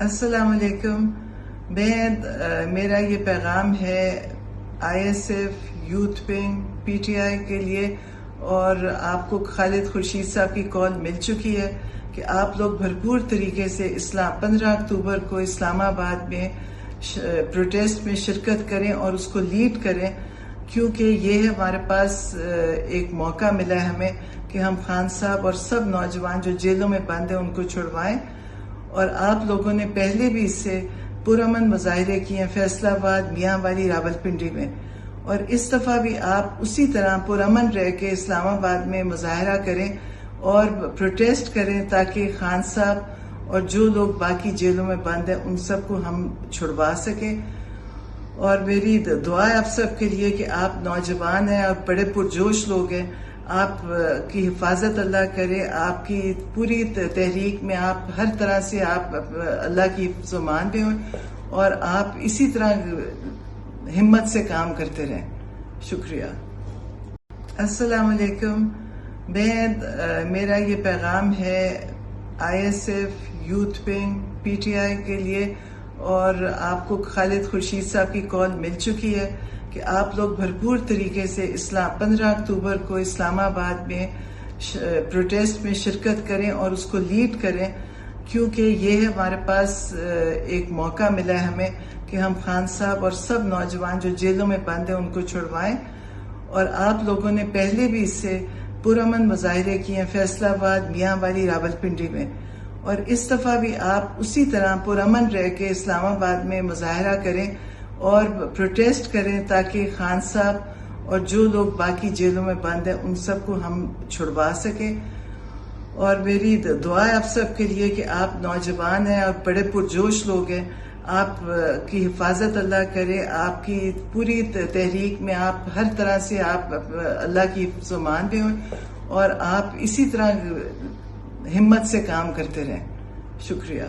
السلام علیکم. میرا یہ پیغام ہے ISF یوتھ ونگ PTI کے لیے، اور آپ کو خالد خورشید صاحب کی کال مل چکی ہے کہ آپ لوگ بھرپور طریقے سے 15 اکتوبر کو اسلام آباد میں پروٹیسٹ میں شرکت کریں اور اس کو لیڈ کریں، کیونکہ یہ ہمارے پاس ایک موقع ملا ہے ہمیں کہ ہم خان صاحب اور سب نوجوان جو جیلوں میں بند ہیں ان کو چھڑوائیں. اور آپ لوگوں نے پہلے بھی اس سے پرامن مظاہرے کیے ہیں فیصل آباد، میاں والی، راولپنڈی میں، اور اس دفعہ بھی آپ اسی طرح پرامن رہ کے اسلام آباد میں مظاہرہ کریں اور پروٹیسٹ کریں تاکہ خان صاحب اور جو لوگ باقی جیلوں میں بند ہیں ان سب کو ہم چھڑوا سکیں. اور میری دعا ہے آپ سب کے لیے کہ آپ نوجوان ہیں اور بڑے پرجوش لوگ ہیں، آپ کی حفاظت اللہ کرے، آپ کی پوری تحریک میں آپ ہر طرح سے آپ اللہ کی حفظ و امان میں ہوں، اور آپ اسی طرح ہمت سے کام کرتے رہیں. شکریہ. السلام علیکم. میرا یہ پیغام ہے ISF یوتھ ونگ PTI کے لیے، اور آپ کو خالد خورشید صاحب کی کال مل چکی ہے کہ آپ لوگ بھرپور طریقے سے 15 اکتوبر کو اسلام آباد میں پروٹیسٹ میں شرکت کریں اور اس کو لیڈ کریں، کیونکہ یہ ہمارے پاس ایک موقع ملا ہے ہمیں کہ ہم خان صاحب اور سب نوجوان جو جیلوں میں بند ہیں ان کو چھڑوائیں. اور آپ لوگوں نے پہلے بھی اس سے پرامن مظاہرے کیے ہیں فیصل آباد، میاں والی، راولپنڈی میں، اور اس دفعہ بھی آپ اسی طرح پرامن رہ کے اسلام آباد میں مظاہرہ کریں اور پروٹیسٹ کریں تاکہ خان صاحب اور جو لوگ باقی جیلوں میں بند ہیں ان سب کو ہم چھڑوا سکیں. اور میری دعا ہے آپ سب کے لیے کہ آپ نوجوان ہیں اور بڑے پرجوش لوگ ہیں، آپ کی حفاظت اللہ کرے، آپ کی پوری تحریک میں آپ ہر طرح سے آپ اللہ کی حفظ و امان میں ہوں، اور آپ اسی طرح ہمت سے کام کرتے رہیں. شکریہ.